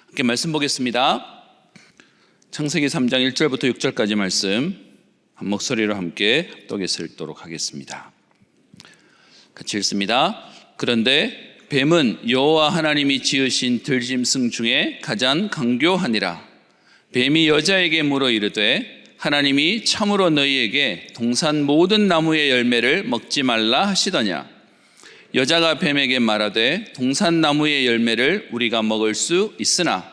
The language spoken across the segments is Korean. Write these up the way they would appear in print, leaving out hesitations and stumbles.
함께 말씀 보겠습니다. 창세기 3장 1절부터 6절까지 말씀 한 목소리로 함께 합독해서 읽도록 하겠습니다. 같이 읽습니다. 그런데 뱀은 여호와 하나님이 지으신 들짐승 중에 가장 강교하니라. 뱀이 여자에게 물어 이르되 하나님이 참으로 너희에게 동산 모든 나무의 열매를 먹지 말라 하시더냐. 여자가 뱀에게 말하되 동산 나무의 열매를 우리가 먹을 수 있으나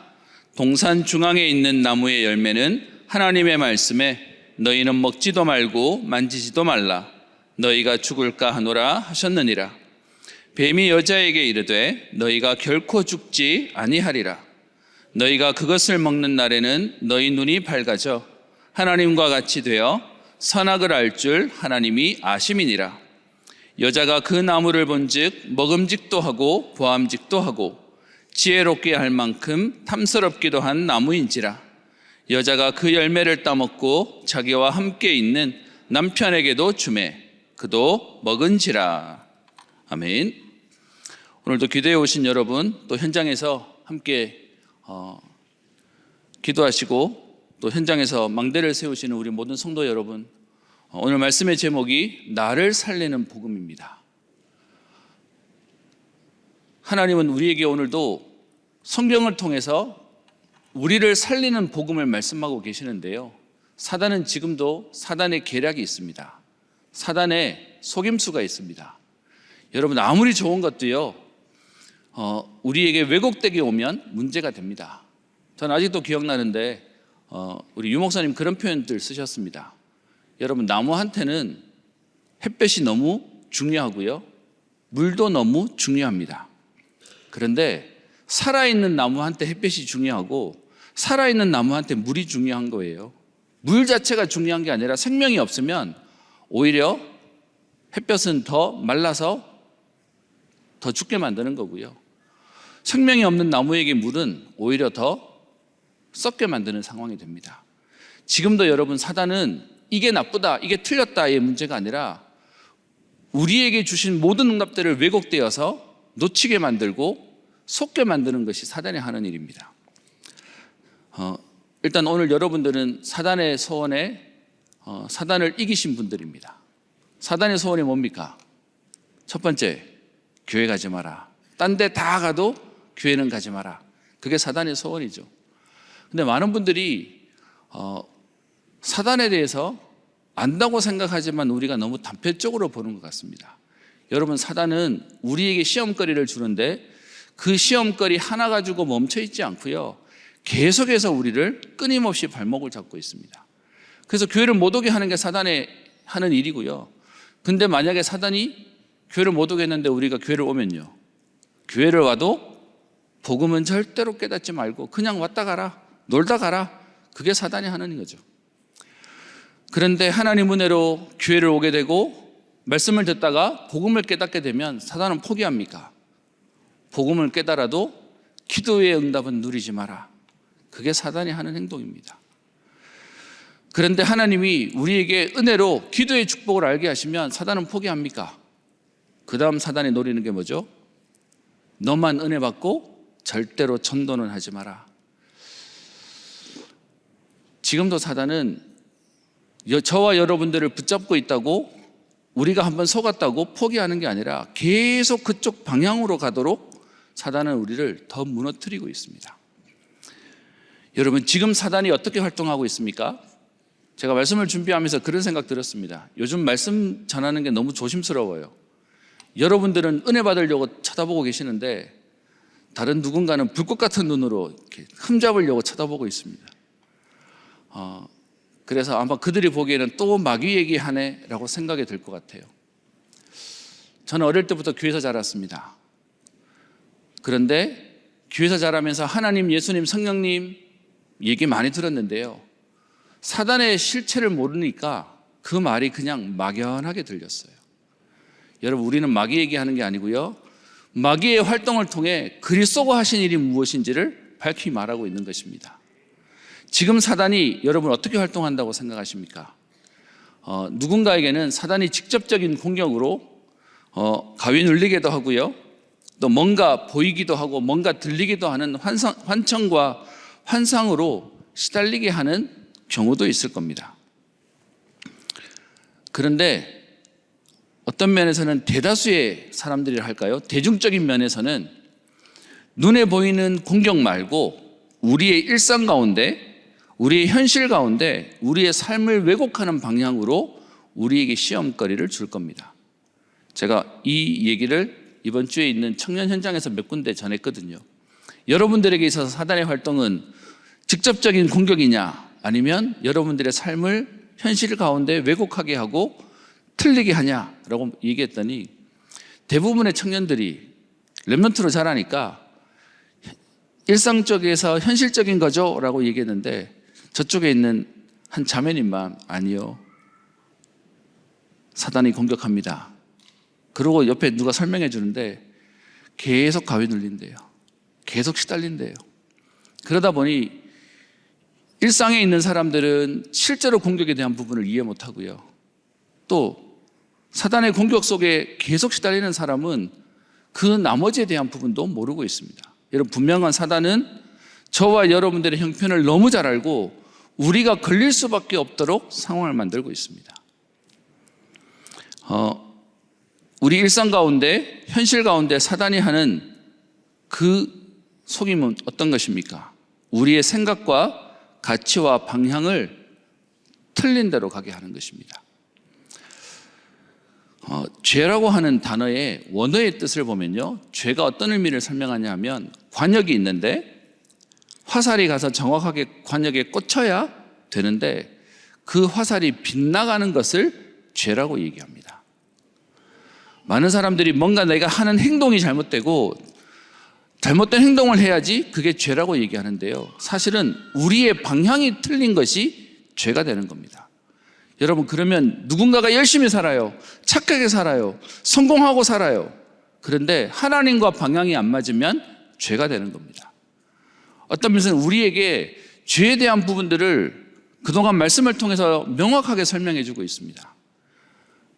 동산 중앙에 있는 나무의 열매는 하나님의 말씀에 너희는 먹지도 말고 만지지도 말라 너희가 죽을까 하노라 하셨느니라. 뱀이 여자에게 이르되 너희가 결코 죽지 아니하리라. 너희가 그것을 먹는 날에는 너희 눈이 밝아져 하나님과 같이 되어 선악을 알 줄 하나님이 아심이니라. 여자가 그 나무를 본즉 먹음직도 하고 보암직도 하고 지혜롭게 할 만큼 탐스럽기도 한 나무인지라. 여자가 그 열매를 따먹고 자기와 함께 있는 남편에게도 주매 그도 먹은지라. 아멘. 오늘도 기도해 오신 여러분, 또 현장에서 함께 기도하시고 또 현장에서 망대를 세우시는 우리 모든 성도 여러분, 오늘 말씀의 제목이 나를 살리는 복음입니다. 하나님은 우리에게 오늘도 성경을 통해서 우리를 살리는 복음을 말씀하고 계시는데요, 사단은 지금도 사단의 계략이 있습니다. 사단의 속임수가 있습니다. 여러분, 아무리 좋은 것도요, 우리에게 왜곡되게 오면 문제가 됩니다. 저는 아직도 기억나는데 우리 유 목사님 그런 표현들 쓰셨습니다. 여러분, 나무한테는 햇볕이 너무 중요하고요, 물도 너무 중요합니다. 그런데 살아있는 나무한테 햇볕이 중요하고 살아있는 나무한테 물이 중요한 거예요. 물 자체가 중요한 게 아니라 생명이 없으면 오히려 햇볕은 더 말라서 더 죽게 만드는 거고요, 생명이 없는 나무에게 물은 오히려 더 썩게 만드는 상황이 됩니다. 지금도 여러분, 사단은 이게 나쁘다, 이게 틀렸다의 문제가 아니라 우리에게 주신 모든 응답들을 왜곡되어서 놓치게 만들고 속게 만드는 것이 사단이 하는 일입니다. 일단 오늘 여러분들은 사단의 소원에 사단을 이기신 분들입니다. 사단의 소원이 뭡니까? 첫 번째, 교회 가지 마라. 딴 데 다 가도 교회는 가지 마라. 그게 사단의 소원이죠. 근데 많은 분들이 사단에 대해서 안다고 생각하지만 우리가 너무 단편적으로 보는 것 같습니다. 여러분, 사단은 우리에게 시험거리를 주는데 그 시험거리 하나 가지고 멈춰 있지 않고요, 계속해서 우리를 끊임없이 발목을 잡고 있습니다. 그래서 교회를 못 오게 하는 게 사단의 하는 일이고요. 근데 만약에 사단이 교회를 못 오게 했는데 우리가 교회를 오면요, 교회를 와도 복음은 절대로 깨닫지 말고 그냥 왔다 가라, 놀다 가라. 그게 사단이 하는 거죠. 그런데 하나님 은혜로 교회를 오게 되고 말씀을 듣다가 복음을 깨닫게 되면 사단은 포기합니까? 복음을 깨달아도 기도의 응답은 누리지 마라. 그게 사단이 하는 행동입니다. 그런데 하나님이 우리에게 은혜로 기도의 축복을 알게 하시면 사단은 포기합니까? 그 다음 사단이 노리는 게 뭐죠? 너만 은혜 받고 절대로 전도는 하지 마라. 지금도 사단은 저와 여러분들을 붙잡고 있다고 우리가 한번 속았다고 포기하는 게 아니라 계속 그쪽 방향으로 가도록 사단은 우리를 더 무너뜨리고 있습니다. 여러분, 지금 사단이 어떻게 활동하고 있습니까? 제가 말씀을 준비하면서 그런 생각 들었습니다. 요즘 말씀 전하는 게 너무 조심스러워요. 여러분들은 은혜 받으려고 쳐다보고 계시는데 다른 누군가는 불꽃 같은 눈으로 이렇게 흠잡으려고 쳐다보고 있습니다. 그래서 아마 그들이 보기에는 또 마귀 얘기하네 라고 생각이 들 것 같아요. 저는 어릴 때부터 교회에서 자랐습니다. 그런데 교회에서 자라면서 하나님, 예수님, 성령님 얘기 많이 들었는데요, 사단의 실체를 모르니까 그 말이 그냥 막연하게 들렸어요. 여러분, 우리는 마귀 얘기하는 게 아니고요, 마귀의 활동을 통해 그리스도가 하신 일이 무엇인지를 밝히 말하고 있는 것입니다. 지금 사단이 여러분 어떻게 활동한다고 생각하십니까? 누군가에게는 사단이 직접적인 공격으로 가위 눌리게도 하고요, 또 뭔가 보이기도 하고 뭔가 들리기도 하는 환청과 환상으로 시달리게 하는 경우도 있을 겁니다. 그런데 어떤 면에서는 대다수의 사람들이 할까요? 대중적인 면에서는 눈에 보이는 공격 말고 우리의 일상 가운데, 우리의 현실 가운데 우리의 삶을 왜곡하는 방향으로 우리에게 시험거리를 줄 겁니다. 제가 이 얘기를 이번 주에 있는 청년 현장에서 몇 군데 전했거든요. 여러분들에게 있어서 사단의 활동은 직접적인 공격이냐, 아니면 여러분들의 삶을 현실 가운데 왜곡하게 하고 틀리게 하냐라고 얘기했더니 대부분의 청년들이 렘넌트로 자라니까 일상적에서 현실적인 거죠 라고 얘기했는데, 저쪽에 있는 한 자매님만 아니요, 사단이 공격합니다. 그러고 옆에 누가 설명해 주는데 계속 가위 눌린대요. 계속 시달린대요. 그러다 보니 일상에 있는 사람들은 실제로 공격에 대한 부분을 이해 못하고요, 또 사단의 공격 속에 계속 시달리는 사람은 그 나머지에 대한 부분도 모르고 있습니다. 여러분, 분명한 사단은 저와 여러분들의 형편을 너무 잘 알고 우리가 걸릴 수밖에 없도록 상황을 만들고 있습니다. 우리 일상 가운데, 현실 가운데 사단이 하는 그 속임은 어떤 것입니까? 우리의 생각과 가치와 방향을 틀린 대로 가게 하는 것입니다. 죄라고 하는 단어의 원어의 뜻을 보면요, 죄가 어떤 의미를 설명하냐 하면 관역이 있는데 화살이 가서 정확하게 관역에 꽂혀야 되는데 그 화살이 빗나가는 것을 죄라고 얘기합니다. 많은 사람들이 뭔가 내가 하는 행동이 잘못되고 잘못된 행동을 해야지 그게 죄라고 얘기하는데요, 사실은 우리의 방향이 틀린 것이 죄가 되는 겁니다. 여러분, 그러면 누군가가 열심히 살아요, 착하게 살아요, 성공하고 살아요. 그런데 하나님과 방향이 안 맞으면 죄가 되는 겁니다. 어떤 면에서는 우리에게 죄에 대한 부분들을 그동안 말씀을 통해서 명확하게 설명해 주고 있습니다.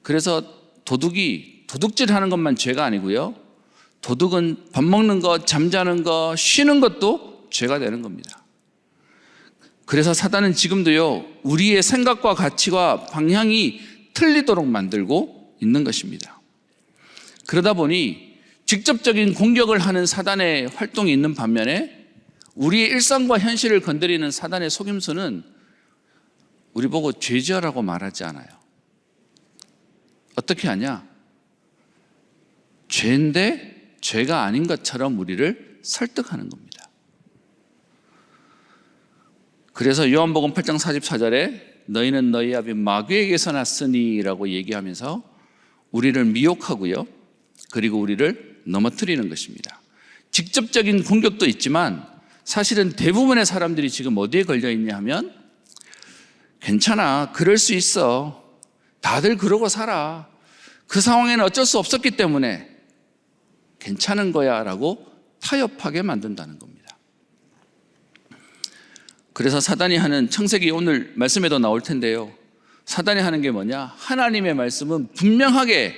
그래서 도둑질하는 것만 죄가 아니고요, 도둑은 밥 먹는 것, 잠자는 것, 쉬는 것도 죄가 되는 겁니다. 그래서 사단은 지금도요, 우리의 생각과 가치와 방향이 틀리도록 만들고 있는 것입니다. 그러다 보니 직접적인 공격을 하는 사단의 활동이 있는 반면에 우리의 일상과 현실을 건드리는 사단의 속임수는 우리 보고 죄지어라고 말하지 않아요. 어떻게 하냐? 죄인데 죄가 아닌 것처럼 우리를 설득하는 겁니다. 그래서 요한복음 8장 44절에 너희는 너희 아비 마귀에게서 났으니 라고 얘기하면서 우리를 미혹하고요, 그리고 우리를 넘어뜨리는 것입니다. 직접적인 공격도 있지만 사실은 대부분의 사람들이 지금 어디에 걸려 있냐 하면, 괜찮아, 그럴 수 있어, 다들 그러고 살아, 그 상황에는 어쩔 수 없었기 때문에 괜찮은 거야 라고 타협하게 만든다는 겁니다. 그래서 사단이 하는, 창세기 오늘 말씀에도 나올 텐데요, 사단이 하는 게 뭐냐? 하나님의 말씀은 분명하게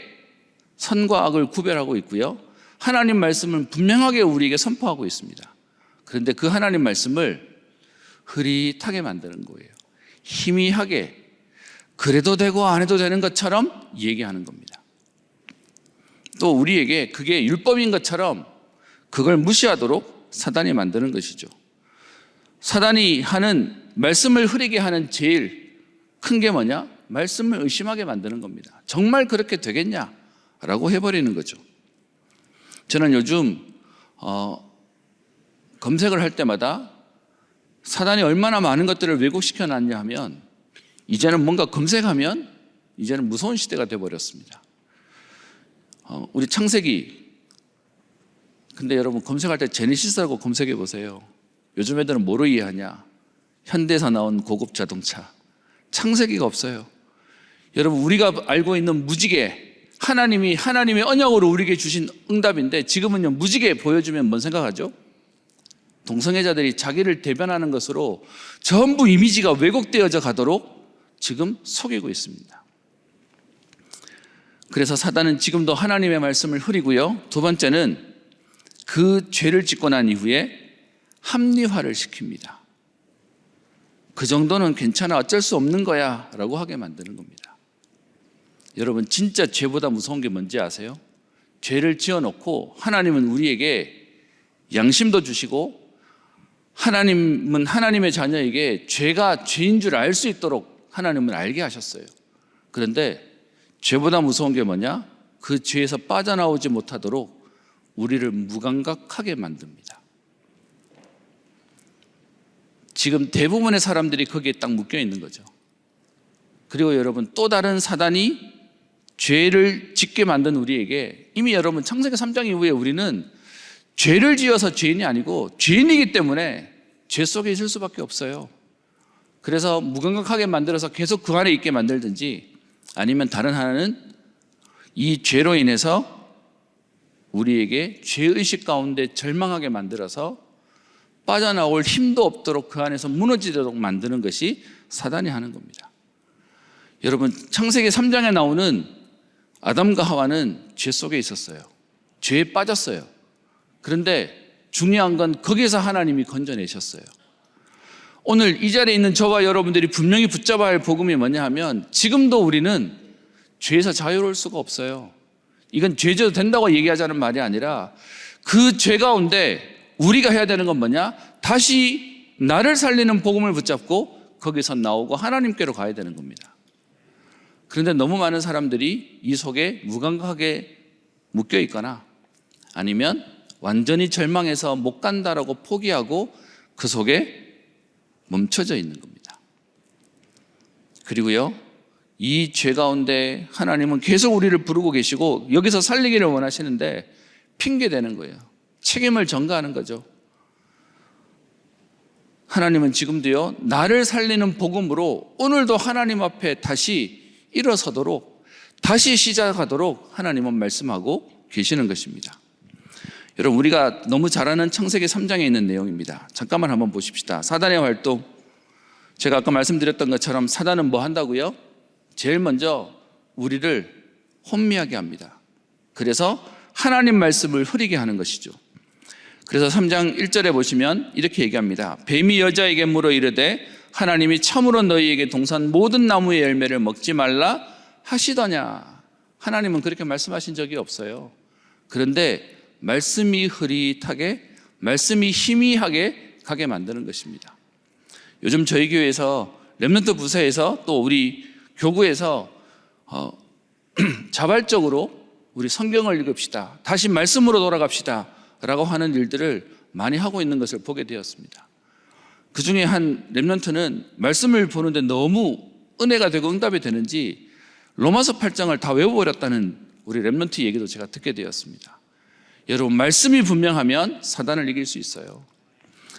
선과 악을 구별하고 있고요, 하나님 말씀은 분명하게 우리에게 선포하고 있습니다. 그런데 그 하나님 말씀을 흐릿하게 만드는 거예요. 희미하게, 그래도 되고 안 해도 되는 것처럼 얘기하는 겁니다. 또 우리에게 그게 율법인 것처럼 그걸 무시하도록 사단이 만드는 것이죠. 사단이 하는, 말씀을 흐리게 하는 제일 큰 게 뭐냐? 말씀을 의심하게 만드는 겁니다. 정말 그렇게 되겠냐? 라고 해버리는 거죠. 저는 요즘 검색을 할 때마다 사단이 얼마나 많은 것들을 왜곡시켜 놨냐 하면, 이제는 뭔가 검색하면 이제는 무서운 시대가 되어버렸습니다. 우리 창세기, 근데 여러분 검색할 때 제네시스라고 검색해 보세요. 요즘 애들은 뭐로 이해하냐? 현대에서 나온 고급 자동차. 창세기가 없어요. 여러분, 우리가 알고 있는 무지개, 하나님이 하나님의 언약으로 우리에게 주신 응답인데, 지금은요, 무지개 보여주면 뭔 생각하죠? 동성애자들이 자기를 대변하는 것으로 전부 이미지가 왜곡되어져 가도록 지금 속이고 있습니다. 그래서 사단은 지금도 하나님의 말씀을 흐리고요, 두 번째는 그 죄를 짓고 난 이후에 합리화를 시킵니다. 그 정도는 괜찮아, 어쩔 수 없는 거야 라고 하게 만드는 겁니다. 여러분, 진짜 죄보다 무서운 게 뭔지 아세요? 죄를 지어놓고 하나님은 우리에게 양심도 주시고 하나님은 하나님의 자녀에게 죄가 죄인 줄 알 수 있도록 하나님은 알게 하셨어요. 그런데 죄보다 무서운 게 뭐냐? 그 죄에서 빠져나오지 못하도록 우리를 무감각하게 만듭니다. 지금 대부분의 사람들이 거기에 딱 묶여 있는 거죠. 그리고 여러분, 또 다른 사단이 죄를 짓게 만든 우리에게, 이미 여러분 창세기 3장 이후에 우리는 죄를 지어서 죄인이 아니고 죄인이기 때문에 죄 속에 있을 수밖에 없어요. 그래서 무감각하게 만들어서 계속 그 안에 있게 만들든지, 아니면 다른 하나는 이 죄로 인해서 우리에게 죄의식 가운데 절망하게 만들어서 빠져나올 힘도 없도록 그 안에서 무너지도록 만드는 것이 사단이 하는 겁니다. 여러분, 창세기 3장에 나오는 아담과 하와는 죄 속에 있었어요. 죄에 빠졌어요. 그런데 중요한 건 거기에서 하나님이 건져내셨어요. 오늘 이 자리에 있는 저와 여러분들이 분명히 붙잡아야 할 복음이 뭐냐 하면, 지금도 우리는 죄에서 자유로울 수가 없어요. 이건 죄져도 된다고 얘기하자는 말이 아니라, 그 죄 가운데 우리가 해야 되는 건 뭐냐? 다시 나를 살리는 복음을 붙잡고 거기서 나오고 하나님께로 가야 되는 겁니다. 그런데 너무 많은 사람들이 이 속에 무감각하게 묶여 있거나, 아니면 완전히 절망해서 못 간다라고 포기하고 그 속에 멈춰져 있는 겁니다. 그리고요, 이 죄 가운데 하나님은 계속 우리를 부르고 계시고 여기서 살리기를 원하시는데 핑계대는 거예요. 책임을 전가하는 거죠. 하나님은 지금도요, 나를 살리는 복음으로 오늘도 하나님 앞에 다시 일어서도록, 다시 시작하도록 하나님은 말씀하고 계시는 것입니다. 여러분, 우리가 너무 잘 아는 창세기 3장에 있는 내용입니다. 잠깐만 한번 보십시다. 사단의 활동, 제가 아까 말씀드렸던 것처럼 사단은 뭐 한다고요? 제일 먼저 우리를 혼미하게 합니다. 그래서 하나님 말씀을 흐리게 하는 것이죠. 그래서 3장 1절에 보시면 이렇게 얘기합니다. 뱀이 여자에게 물어 이르되 하나님이 참으로 너희에게 동산 모든 나무의 열매를 먹지 말라 하시더냐. 하나님은 그렇게 말씀하신 적이 없어요. 그런데 말씀이 흐릿하게, 말씀이 희미하게 가게 만드는 것입니다. 요즘 저희 교회에서, 렘넌트 부서에서, 또 우리 교구에서 자발적으로 우리 성경을 읽읍시다, 다시 말씀으로 돌아갑시다 라고 하는 일들을 많이 하고 있는 것을 보게 되었습니다. 그 중에 한 렘넌트는 말씀을 보는데 너무 은혜가 되고 응답이 되는지 로마서 8장을 다 외워버렸다는 우리 렘넌트 얘기도 제가 듣게 되었습니다. 여러분, 말씀이 분명하면 사단을 이길 수 있어요.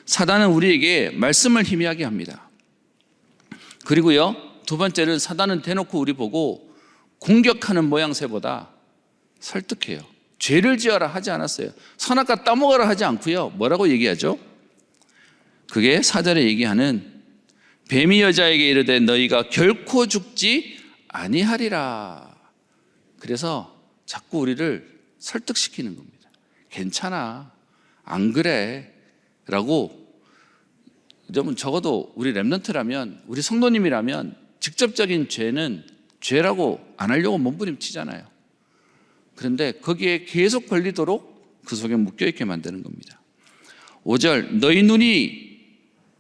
사단은 우리에게 말씀을 희미하게 합니다. 그리고요, 두 번째는 사단은 대놓고 우리 보고 공격하는 모양새보다 설득해요. 죄를 지어라 하지 않았어요. 선악과 따먹어라 하지 않고요, 뭐라고 얘기하죠? 그게 4절에 얘기하는 뱀이 여자에게 이르되 너희가 결코 죽지 아니하리라. 그래서 자꾸 우리를 설득시키는 겁니다. 괜찮아, 안 그래 라고. 여러분, 적어도 우리 렘넌트라면, 우리 성도님이라면 직접적인 죄는 죄라고 안 하려고 몸부림치잖아요. 그런데 거기에 계속 걸리도록 그 속에 묶여있게 만드는 겁니다. 5절, 너희 눈이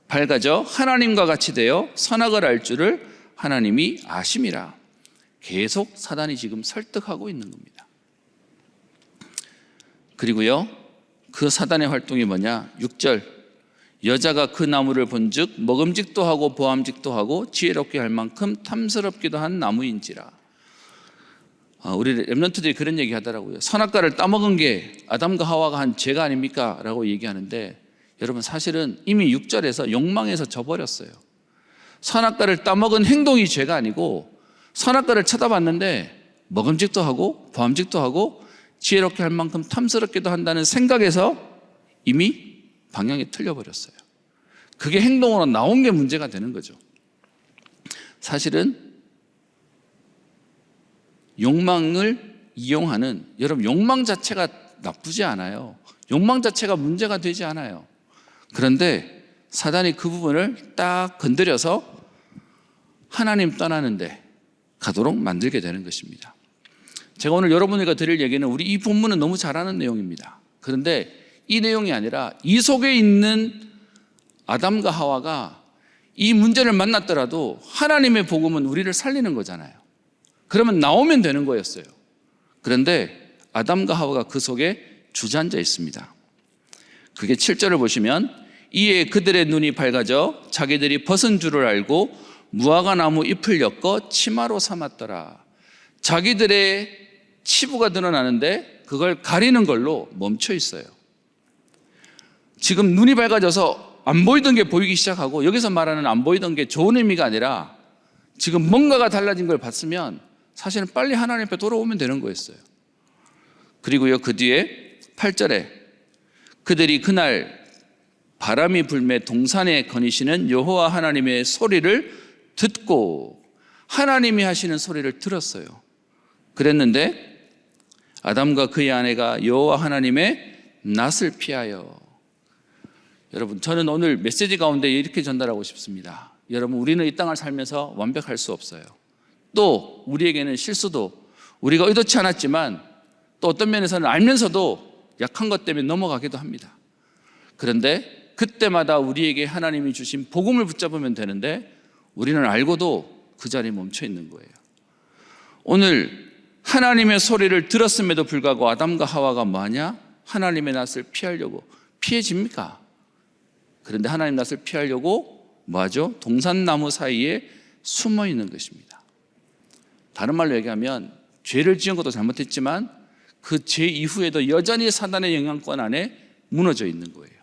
밝아져 하나님과 같이 되어 선악을 알 줄을 하나님이 아심이라. 계속 사단이 지금 설득하고 있는 겁니다. 그리고요, 그 사단의 활동이 뭐냐? 6절, 여자가 그 나무를 본즉 먹음직도 하고 보암직도 하고 지혜롭게 할 만큼 탐스럽기도 한 나무인지라. 우리 렘넌트들이 그런 얘기 하더라고요. 선악과를 따먹은 게 아담과 하와가 한 죄가 아닙니까? 라고 얘기하는데, 여러분, 사실은 이미 6절에서 욕망에서 져버렸어요. 선악과를 따먹은 행동이 죄가 아니고, 선악과를 쳐다봤는데 먹음직도 하고 보암직도 하고 지혜롭게 할 만큼 탐스럽기도 한다는 생각에서 이미 방향이 틀려버렸어요. 그게 행동으로 나온 게 문제가 되는 거죠. 사실은 욕망을 이용하는, 여러분, 욕망 자체가 나쁘지 않아요. 욕망 자체가 문제가 되지 않아요. 그런데 사단이 그 부분을 딱 건드려서 하나님 떠나는데 가도록 만들게 되는 것입니다. 제가 오늘 여러분들과 드릴 얘기는 우리 이 본문은 너무 잘 아는 내용입니다. 그런데 이 내용이 아니라 이 속에 있는 아담과 하와가 이 문제를 만났더라도 하나님의 복음은 우리를 살리는 거잖아요. 그러면 나오면 되는 거였어요. 그런데 아담과 하와가 그 속에 주저앉아 있습니다. 그게 7절을 보시면 이에 그들의 눈이 밝아져 자기들이 벗은 줄을 알고 무화과 나무 잎을 엮어 치마로 삼았더라. 자기들의 치부가 드러나는데 그걸 가리는 걸로 멈춰 있어요. 지금 눈이 밝아져서 안 보이던 게 보이기 시작하고, 여기서 말하는 안 보이던 게 좋은 의미가 아니라 지금 뭔가가 달라진 걸 봤으면 사실은 빨리 하나님 앞에 돌아오면 되는 거였어요. 그리고요, 그 뒤에 8절에 그들이 그날 바람이 불매 동산에 거니시는 여호와 하나님의 소리를 듣고, 하나님이 하시는 소리를 들었어요. 그랬는데 아담과 그의 아내가 여호와 하나님의 낯을 피하여. 여러분, 저는 오늘 메시지 가운데 이렇게 전달하고 싶습니다. 여러분, 우리는 이 땅을 살면서 완벽할 수 없어요. 또 우리에게는 실수도 우리가 의도치 않았지만 또 어떤 면에서는 알면서도 약한 것 때문에 넘어가기도 합니다. 그런데 그때마다 우리에게 하나님이 주신 복음을 붙잡으면 되는데 우리는 알고도 그 자리에 멈춰 있는 거예요. 오늘 하나님의 소리를 들었음에도 불구하고 아담과 하와가 뭐하냐? 하나님의 낯을 피하려고. 피해집니까? 그런데 하나님 낯을 피하려고 뭐하죠? 동산나무 사이에 숨어 있는 것입니다. 다른 말로 얘기하면 죄를 지은 것도 잘못했지만 그 죄 이후에도 여전히 사단의 영향권 안에 무너져 있는 거예요.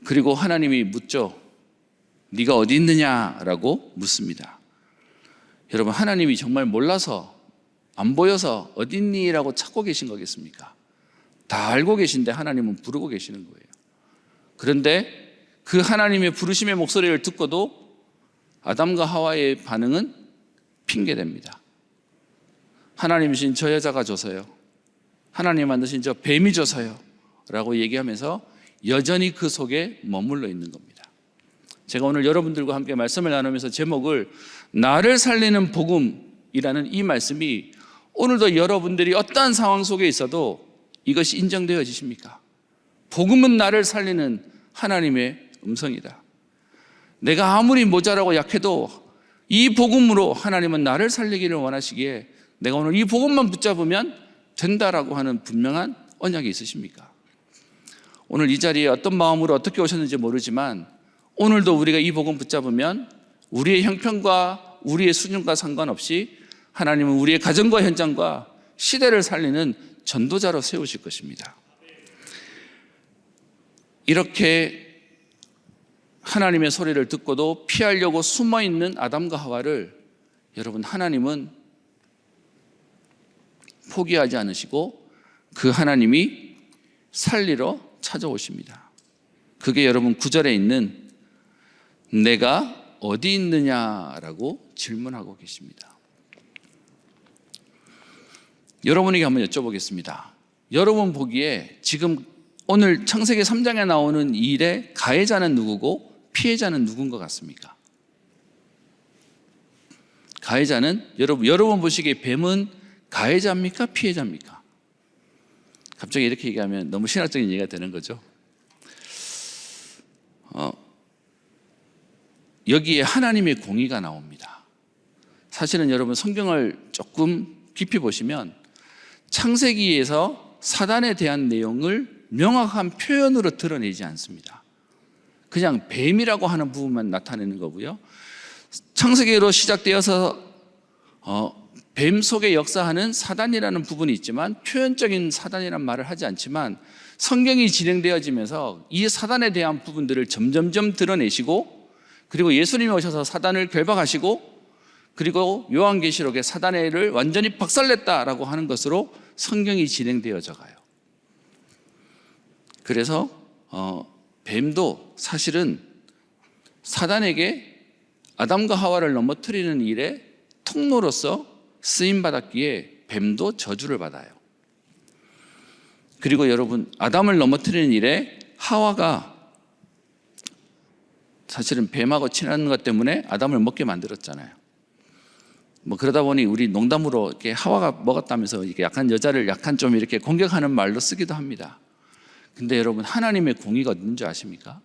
그리고 하나님이 묻죠. 네가 어디 있느냐라고 묻습니다. 여러분, 하나님이 정말 몰라서 안 보여서 어디 있니라고 찾고 계신 거겠습니까? 다 알고 계신데 하나님은 부르고 계시는 거예요. 그런데 그 하나님의 부르심의 목소리를 듣고도 아담과 하와의 반응은 핑계됩니다. 하나님 주신 저 여자가 줘서요, 하나님 만드신 저 뱀이 줘서요 라고 얘기하면서 여전히 그 속에 머물러 있는 겁니다. 제가 오늘 여러분들과 함께 말씀을 나누면서 제목을 나를 살리는 복음이라는 이 말씀이 오늘도 여러분들이 어떠한 상황 속에 있어도 이것이 인정되어지십니까? 복음은 나를 살리는 하나님의 음성이다. 내가 아무리 모자라고 약해도 이 복음으로 하나님은 나를 살리기를 원하시기에 내가 오늘 이 복음만 붙잡으면 된다라고 하는 분명한 언약이 있으십니까? 오늘 이 자리에 어떤 마음으로 어떻게 오셨는지 모르지만 오늘도 우리가 이 복음 붙잡으면 우리의 형편과 우리의 수준과 상관없이 하나님은 우리의 가정과 현장과 시대를 살리는 전도자로 세우실 것입니다. 이렇게 하나님의 소리를 듣고도 피하려고 숨어있는 아담과 하와를 여러분, 하나님은 포기하지 않으시고 그 하나님이 살리러 찾아오십니다. 그게 여러분 9절에 있는 내가 어디 있느냐라고 질문하고 계십니다. 여러분에게 한번 여쭤보겠습니다. 여러분 보기에 지금 오늘 창세기 3장에 나오는 이 일의 가해자는 누구고 피해자는 누군 것 같습니까? 가해자는 여러분 보시기에 뱀은 가해자입니까? 피해자입니까? 갑자기 이렇게 얘기하면 너무 신학적인 얘기가 되는 거죠. 여기에 하나님의 공의가 나옵니다. 사실은 여러분 성경을 조금 깊이 보시면 창세기에서 사단에 대한 내용을 명확한 표현으로 드러내지 않습니다. 그냥 뱀이라고 하는 부분만 나타내는 거고요. 창세기로 시작되어서 뱀 속에 역사하는 사단이라는 부분이 있지만 표현적인 사단이라는 말을 하지 않지만 성경이 진행되어지면서 이 사단에 대한 부분들을 점점점 드러내시고, 그리고 예수님이 오셔서 사단을 결박하시고, 그리고 요한계시록에 사단을 완전히 박살냈다라고 하는 것으로 성경이 진행되어져 가요. 그래서 뱀도 사실은 사단에게 아담과 하와를 넘어뜨리는 일에 통로로서 쓰임받았기에 뱀도 저주를 받아요. 그리고 여러분, 아담을 넘어뜨리는 일에 하와가 사실은 뱀하고 친한 것 때문에 아담을 먹게 만들었잖아요. 뭐 그러다 보니 우리 농담으로 이렇게 하와가 먹었다면서 이렇게 약한 여자를 약간 좀 이렇게 공격하는 말로 쓰기도 합니다. 근데 여러분, 하나님의 공의가 어딘지 아십니까?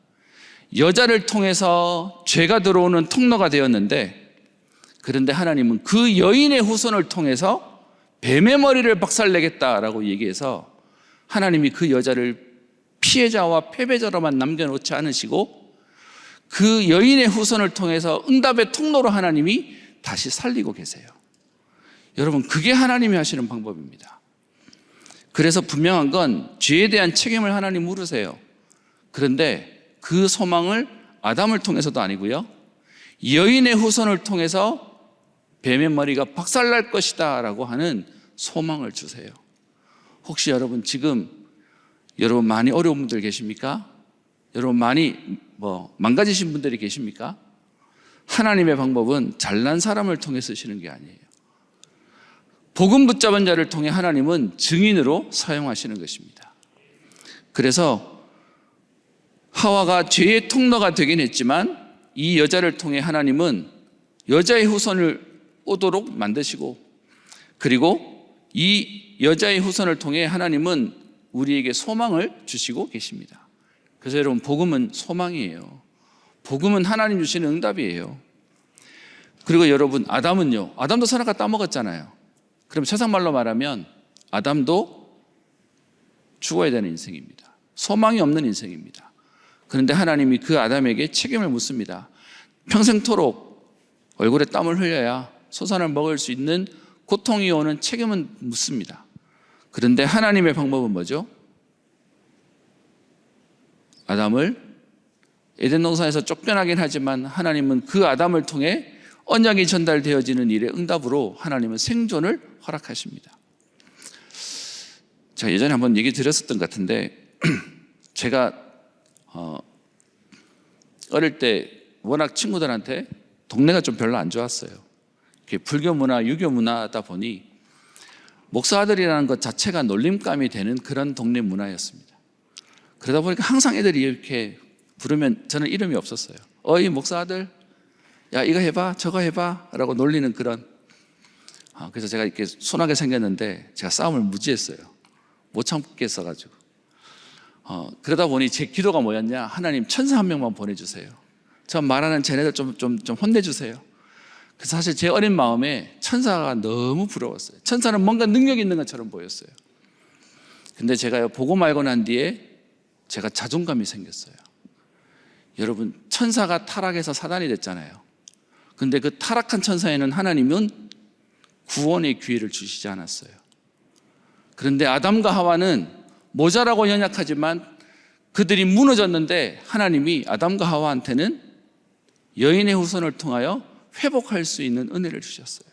여자를 통해서 죄가 들어오는 통로가 되었는데, 그런데 하나님은 그 여인의 후손을 통해서 뱀의 머리를 박살내겠다라고 얘기해서 하나님이 그 여자를 피해자와 패배자로만 남겨놓지 않으시고 그 여인의 후손을 통해서 응답의 통로로 하나님이 다시 살리고 계세요. 여러분, 그게 하나님이 하시는 방법입니다. 그래서 분명한 건 죄에 대한 책임을 하나님 물으세요. 그런데 그 소망을 아담을 통해서도 아니고요, 여인의 후손을 통해서 뱀의 머리가 박살날 것이다 라고 하는 소망을 주세요. 혹시 여러분, 지금 여러분 많이 어려운 분들 계십니까? 여러분 많이 망가지신 분들이 계십니까? 하나님의 방법은 잘난 사람을 통해 쓰시는 게 아니에요. 복음 붙잡은 자를 통해 하나님은 증인으로 사용하시는 것입니다. 그래서 하와가 죄의 통로가 되긴 했지만 이 여자를 통해 하나님은 여자의 후손을 오도록 만드시고, 그리고 이 여자의 후손을 통해 하나님은 우리에게 소망을 주시고 계십니다. 그래서 여러분, 복음은 소망이에요. 복음은 하나님 주시는 응답이에요. 그리고 여러분, 아담도 선악과 따먹었잖아요. 그럼 세상 말로 말하면 아담도 죽어야 되는 인생입니다. 소망이 없는 인생입니다. 그런데 하나님이 그 아담에게 책임을 묻습니다. 평생토록 얼굴에 땀을 흘려야 소산을 먹을 수 있는 고통이 오는 책임은 묻습니다. 그런데 하나님의 방법은 뭐죠? 아담을 에덴 동산에서 쫓겨나긴 하지만 하나님은 그 아담을 통해 언약이 전달되어지는 일의 응답으로 하나님은 생존을 허락하십니다. 제가 예전에 한번 얘기 드렸었던 것 같은데, 제가 어릴 때 워낙 친구들한테 동네가 좀 별로 안 좋았어요. 불교 문화, 유교 문화다 보니 목사 아들이라는 것 자체가 놀림감이 되는 그런 동네 문화였습니다. 그러다 보니까 항상 애들이 이렇게 부르면 저는 이름이 없었어요. 어이 목사 아들, 야 이거 해봐 저거 해봐 라고 놀리는 그런. 그래서 제가 이렇게 순하게 생겼는데 제가 싸움을 무지했어요. 못 참겠어가지고. 그러다 보니 제 기도가 뭐였냐, 하나님 천사 한 명만 보내주세요. 저 말하는 쟤네들 좀 혼내주세요. 그래서 사실 제 어린 마음에 천사가 너무 부러웠어요. 천사는 뭔가 능력이 있는 것처럼 보였어요. 근데 제가 보고 말고 난 뒤에 제가 자존감이 생겼어요. 여러분, 천사가 타락해서 사단이 됐잖아요. 근데 그 타락한 천사에는 하나님은 구원의 기회를 주시지 않았어요. 그런데 아담과 하와는 모자라고 연약하지만 그들이 무너졌는데 하나님이 아담과 하와한테는 여인의 후손을 통하여 회복할 수 있는 은혜를 주셨어요.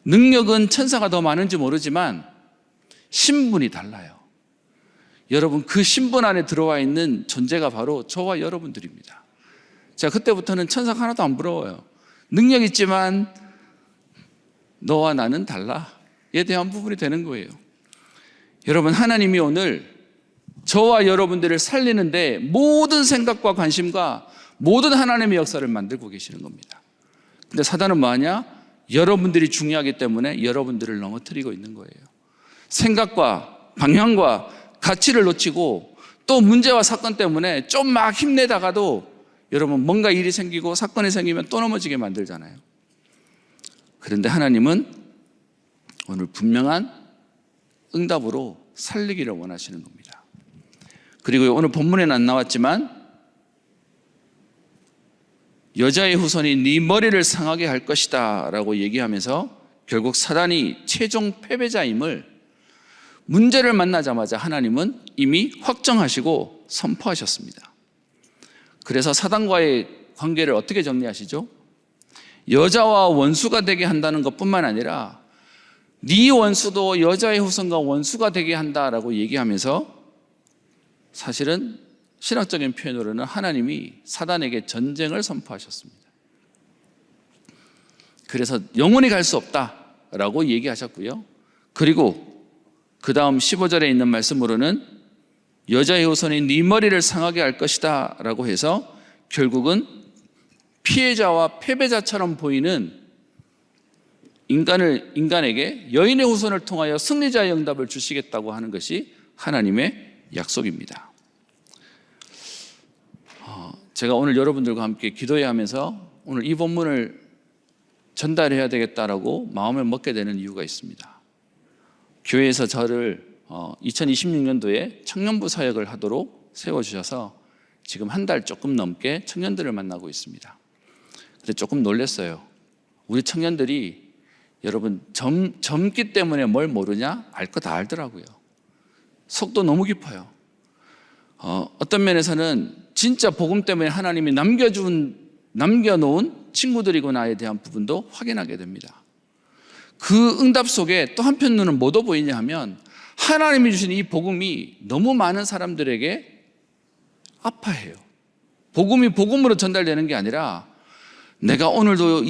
능력은 천사가 더 많은지 모르지만 신분이 달라요. 여러분, 그 신분 안에 들어와 있는 존재가 바로 저와 여러분들입니다. 제가 그때부터는 천사가 하나도 안 부러워요. 능력 있지만 너와 나는 달라에 대한 부분이 되는 거예요. 여러분, 하나님이 오늘 저와 여러분들을 살리는데 모든 생각과 관심과 모든 하나님의 역사를 만들고 계시는 겁니다. 근데 사단은 뭐하냐? 여러분들이 중요하기 때문에 여러분들을 넘어뜨리고 있는 거예요. 생각과 방향과 가치를 놓치고 또 문제와 사건 때문에 좀 막 힘내다가도 여러분 뭔가 일이 생기고 사건이 생기면 또 넘어지게 만들잖아요. 그런데 하나님은 오늘 분명한 응답으로 살리기를 원하시는 겁니다. 그리고 오늘 본문에는 안 나왔지만 여자의 후손이 네 머리를 상하게 할 것이다 라고 얘기하면서 결국 사단이 최종 패배자임을 문제를 만나자마자 하나님은 이미 확정하시고 선포하셨습니다. 그래서 사단과의 관계를 어떻게 정리하시죠? 여자와 원수가 되게 한다는 것뿐만 아니라 네 원수도 여자의 후손과 원수가 되게 한다라고 얘기하면서 사실은 신학적인 표현으로는 하나님이 사단에게 전쟁을 선포하셨습니다. 그래서 영원히 갈 수 없다라고 얘기하셨고요. 그리고 그 다음 15절에 있는 말씀으로는 여자의 후손이 네 머리를 상하게 할 것이다 라고 해서 결국은 피해자와 패배자처럼 보이는 인간에게 여인의 후손을 통하여 승리자의 응답을 주시겠다고 하는 것이 하나님의 약속입니다. 제가 오늘 여러분들과 함께 기도해야 하면서 오늘 이 본문을 전달해야 되겠다라고 마음을 먹게 되는 이유가 있습니다. 교회에서 저를 2026년도에 청년부 사역을 하도록 세워주셔서 지금 한 달 조금 넘게 청년들을 만나고 있습니다. 근데 조금 놀랐어요. 우리 청년들이 여러분 젊기 때문에 뭘 모르냐? 알 거 다 알더라고요. 속도 너무 깊어요. 어떤 면에서는 진짜 복음 때문에 하나님이 남겨놓은 친구들이구나에 대한 부분도 확인하게 됩니다. 그 응답 속에 또 한편 눈은 뭐도 보이냐 하면 하나님이 주신 이 복음이 너무 많은 사람들에게 아파해요. 복음이 복음으로 전달되는 게 아니라 내가 오늘도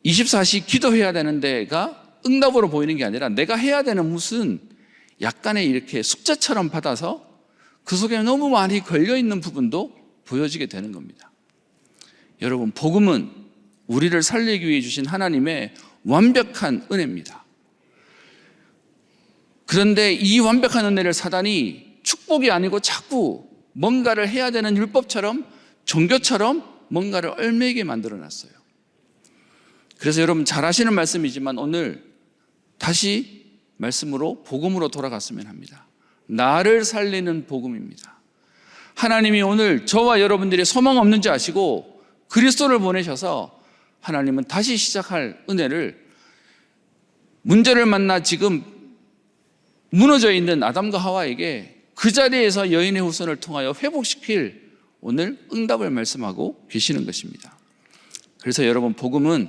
24시 기도해야 되는 데가 응답으로 보이는 게 아니라 내가 해야 되는 무슨 약간의 이렇게 숙제처럼 받아서 그 속에 너무 많이 걸려있는 부분도 보여지게 되는 겁니다. 여러분, 복음은 우리를 살리기 위해 주신 하나님의 완벽한 은혜입니다. 그런데 이 완벽한 은혜를 사단이 축복이 아니고 자꾸 뭔가를 해야 되는 율법처럼 종교처럼 뭔가를 얽매이게 만들어놨어요. 그래서 여러분 잘 아시는 말씀이지만 오늘 다시 말씀으로 복음으로 돌아갔으면 합니다. 나를 살리는 복음입니다. 하나님이 오늘 저와 여러분들이 소망 없는지 아시고 그리스도를 보내셔서 하나님은 다시 시작할 은혜를 문제를 만나 지금 무너져 있는 아담과 하와에게 그 자리에서 여인의 후손을 통하여 회복시킬 오늘 응답을 말씀하고 계시는 것입니다. 그래서 여러분 복음은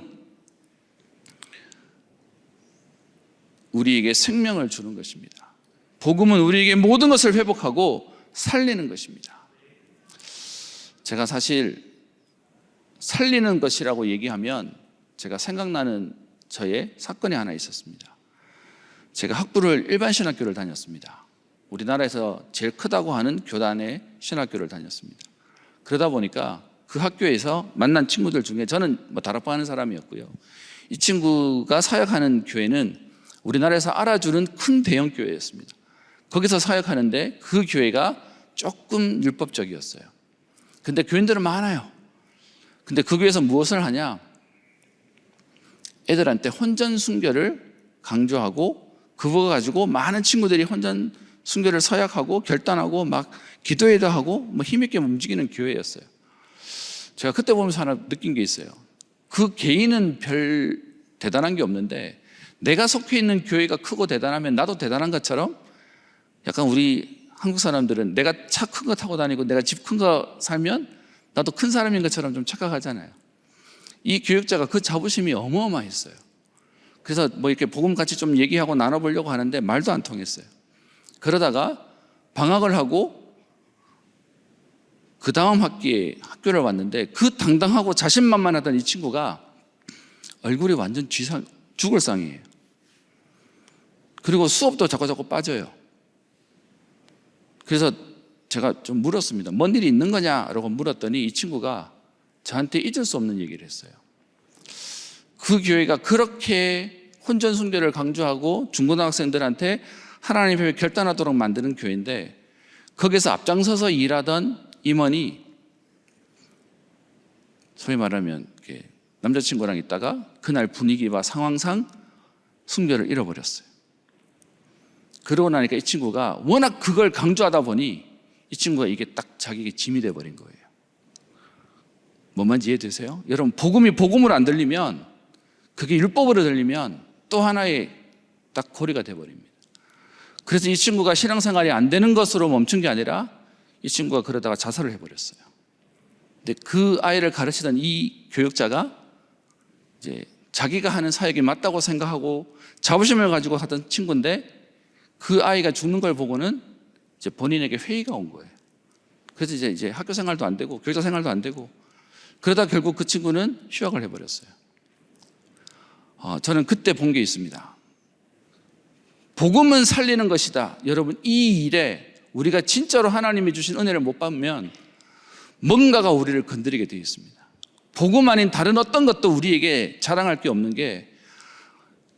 우리에게 생명을 주는 것입니다. 복음은 우리에게 모든 것을 회복하고 살리는 것입니다. 제가 사실 살리는 것이라고 얘기하면 제가 생각나는 저의 사건이 하나 있었습니다. 제가 학부를 일반 신학교를 다녔습니다. 우리나라에서 제일 크다고 하는 교단의 신학교를 다녔습니다. 그러다 보니까 그 학교에서 만난 친구들 중에 저는 다락방하는 사람이었고요. 이 친구가 사역하는 교회는 우리나라에서 알아주는 큰 대형 교회였습니다. 거기서 사역하는데 그 교회가 조금 율법적이었어요. 근데 교인들은 많아요. 근데 그 교회에서 무엇을 하냐? 애들한테 혼전 순교를 강조하고 그거 가지고 많은 친구들이 혼전 순교를 서약하고 결단하고 막 기도회도 하고 힘있게 움직이는 교회였어요. 제가 그때 보면서 하나 느낀 게 있어요. 그 개인은 별 대단한 게 없는데 내가 속해 있는 교회가 크고 대단하면 나도 대단한 것처럼 약간 우리 한국 사람들은 내가 차 큰 거 타고 다니고 내가 집 큰 거 살면 나도 큰 사람인 것처럼 좀 착각하잖아요. 이 교육자가 그 자부심이 어마어마했어요. 그래서 이렇게 복음 같이 좀 얘기하고 나눠보려고 하는데 말도 안 통했어요. 그러다가 방학을 하고 그 다음 학기에 학교를 왔는데 그 당당하고 자신만만하던 이 친구가 얼굴이 완전 죽을 상이에요. 그리고 수업도 자꾸 빠져요. 그래서 제가 좀 물었습니다. 뭔 일이 있는 거냐라고 물었더니 이 친구가 저한테 잊을 수 없는 얘기를 했어요. 그 교회가 그렇게 혼전 순교를 강조하고 중고등학생들한테 하나님의 결단하도록 만드는 교회인데 거기서 앞장서서 일하던 임원이 소위 말하면 이렇게 남자친구랑 있다가 그날 분위기와 상황상 순교를 잃어버렸어요. 그러고 나니까 이 친구가 워낙 그걸 강조하다 보니 이 친구가 이게 딱 자기에게 짐이 돼버린 거예요. 뭔 말인지 이해되세요? 여러분 복음이 복음으로 안 들리면 그게 율법으로 들리면 또 하나의 딱 고리가 돼버립니다. 그래서 이 친구가 신앙생활이 안 되는 것으로 멈춘 게 아니라 이 친구가 그러다가 자살을 해버렸어요. 근데 그 아이를 가르치던 이 교육자가 이제 자기가 하는 사역이 맞다고 생각하고 자부심을 가지고 하던 친구인데 그 아이가 죽는 걸 보고는 이제 본인에게 회의가 온 거예요. 그래서 이제 학교 생활도 안 되고 교육자 생활도 안 되고 그러다 결국 그 친구는 휴학을 해버렸어요. 저는 그때 본 게 있습니다. 복음은 살리는 것이다. 여러분, 이 일에 우리가 진짜로 하나님이 주신 은혜를 못 받으면 뭔가가 우리를 건드리게 되어 있습니다. 복음 아닌 다른 어떤 것도 우리에게 자랑할 게 없는 게,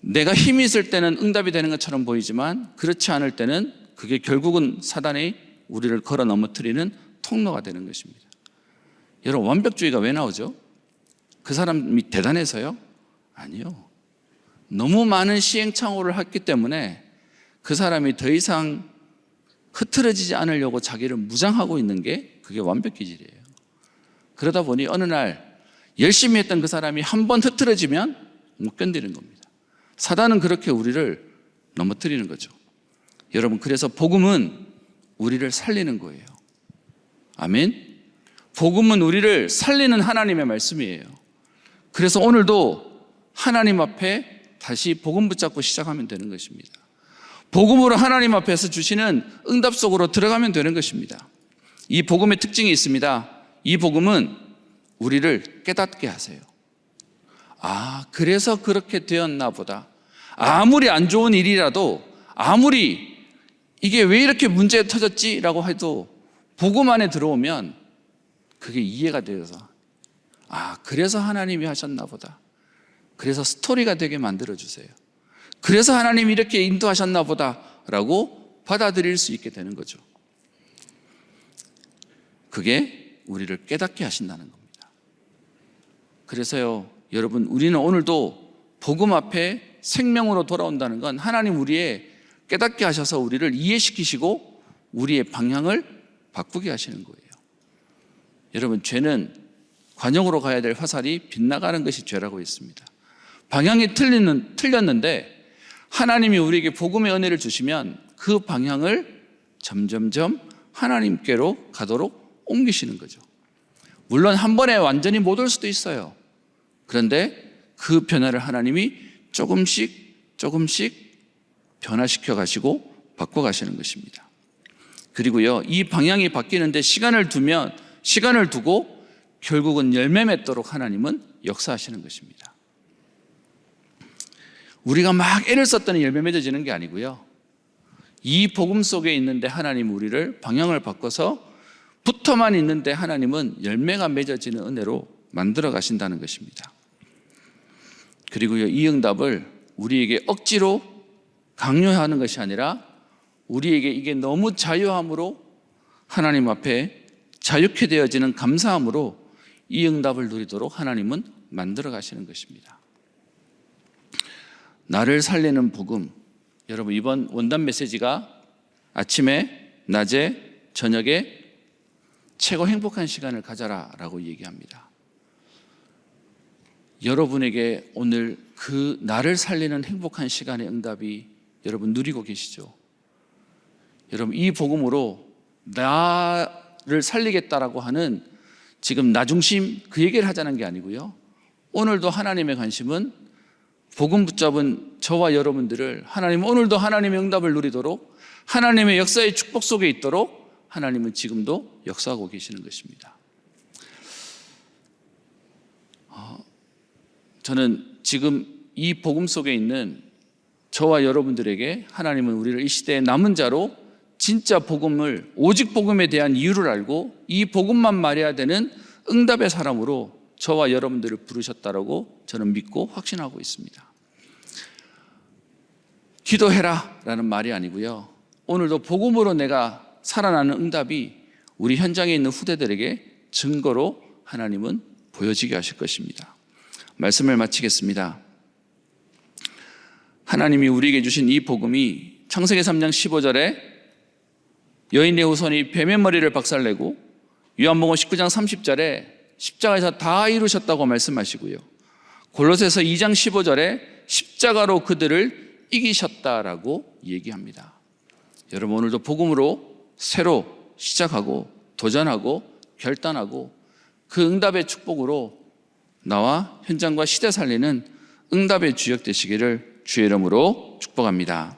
내가 힘이 있을 때는 응답이 되는 것처럼 보이지만 그렇지 않을 때는 그게 결국은 사단이 우리를 걸어 넘어뜨리는 통로가 되는 것입니다. 여러분, 완벽주의가 왜 나오죠? 그 사람이 대단해서요? 아니요. 너무 많은 시행착오를 했기 때문에 그 사람이 더 이상 흐트러지지 않으려고 자기를 무장하고 있는 게 그게 완벽 기질이에요. 그러다 보니 어느 날 열심히 했던 그 사람이 한 번 흐트러지면 못 견디는 겁니다. 사단은 그렇게 우리를 넘어뜨리는 거죠. 여러분, 그래서 복음은 우리를 살리는 거예요. 아멘. 복음은 우리를 살리는 하나님의 말씀이에요. 그래서 오늘도 하나님 앞에 다시 복음 붙잡고 시작하면 되는 것입니다. 복음으로 하나님 앞에서 주시는 응답 속으로 들어가면 되는 것입니다. 이 복음의 특징이 있습니다. 이 복음은 우리를 깨닫게 하세요. 아, 그래서 그렇게 되었나 보다. 아무리 안 좋은 일이라도, 아무리 이게 왜 이렇게 문제가 터졌지라고 해도 복음 안에 들어오면 그게 이해가 되어서, 아, 그래서 하나님이 하셨나 보다. 그래서 스토리가 되게 만들어주세요. 그래서 하나님이 이렇게 인도하셨나 보다라고 받아들일 수 있게 되는 거죠. 그게 우리를 깨닫게 하신다는 겁니다. 그래서요, 여러분, 우리는 오늘도 복음 앞에 생명으로 돌아온다는 건 하나님 우리의 깨닫게 하셔서 우리를 이해시키시고 우리의 방향을 바꾸게 하시는 거예요. 여러분, 죄는 관역으로 가야 될 화살이 빗나가는 것이 죄라고 했습니다. 방향이 틀렸는데 하나님이 우리에게 복음의 은혜를 주시면 그 방향을 점점점 하나님께로 가도록 옮기시는 거죠. 물론 한 번에 완전히 못 올 수도 있어요. 그런데 그 변화를 하나님이 조금씩 변화시켜 가시고 바꿔 가시는 것입니다. 그리고요, 이 방향이 바뀌는데 시간을 두고 결국은 열매 맺도록 하나님은 역사하시는 것입니다. 우리가 막 애를 썼더니 열매 맺어지는 게 아니고요, 이 복음 속에 있는데 하나님 우리를 방향을 바꿔서 붙어만 있는데 하나님은 열매가 맺어지는 은혜로 만들어 가신다는 것입니다. 그리고요, 이 응답을 우리에게 억지로 강요하는 것이 아니라 우리에게 이게 너무 자유함으로, 하나님 앞에 자유케 되어지는 감사함으로 이 응답을 누리도록 하나님은 만들어 가시는 것입니다. 나를 살리는 복음. 여러분, 이번 원단 메시지가 아침에, 낮에, 저녁에 최고 행복한 시간을 가져라라고 얘기합니다. 여러분에게 오늘 그 나를 살리는 행복한 시간의 응답이 여러분 누리고 계시죠? 여러분, 이 복음으로 나를 살리겠다라고 하는 지금 나 중심 그 얘기를 하자는 게 아니고요, 오늘도 하나님의 관심은 복음 붙잡은 저와 여러분들을 하나님 오늘도 하나님의 응답을 누리도록, 하나님의 역사의 축복 속에 있도록 하나님은 지금도 역사하고 계시는 것입니다. 저는 지금 이 복음 속에 있는 저와 여러분들에게 하나님은 우리를 이 시대의 남은 자로 진짜 복음을, 오직 복음에 대한 이유를 알고 이 복음만 말해야 되는 응답의 사람으로 저와 여러분들을 부르셨다라고 저는 믿고 확신하고 있습니다. 기도해라 라는 말이 아니고요, 오늘도 복음으로 내가 살아나는 응답이 우리 현장에 있는 후대들에게 증거로 하나님은 보여지게 하실 것입니다. 말씀을 마치겠습니다. 하나님이 우리에게 주신 이 복음이 창세기 3장 15절에 여인의 후손이 뱀의 머리를 박살내고, 요한복음 19장 30절에 십자가에서 다 이루셨다고 말씀하시고요, 골로새서 2장 15절에 십자가로 그들을 이기셨다라고 얘기합니다. 여러분, 오늘도 복음으로 새로 시작하고 도전하고 결단하고 그 응답의 축복으로 나와 현장과 시대 살리는 응답의 주역 되시기를 주의 이름으로 축복합니다.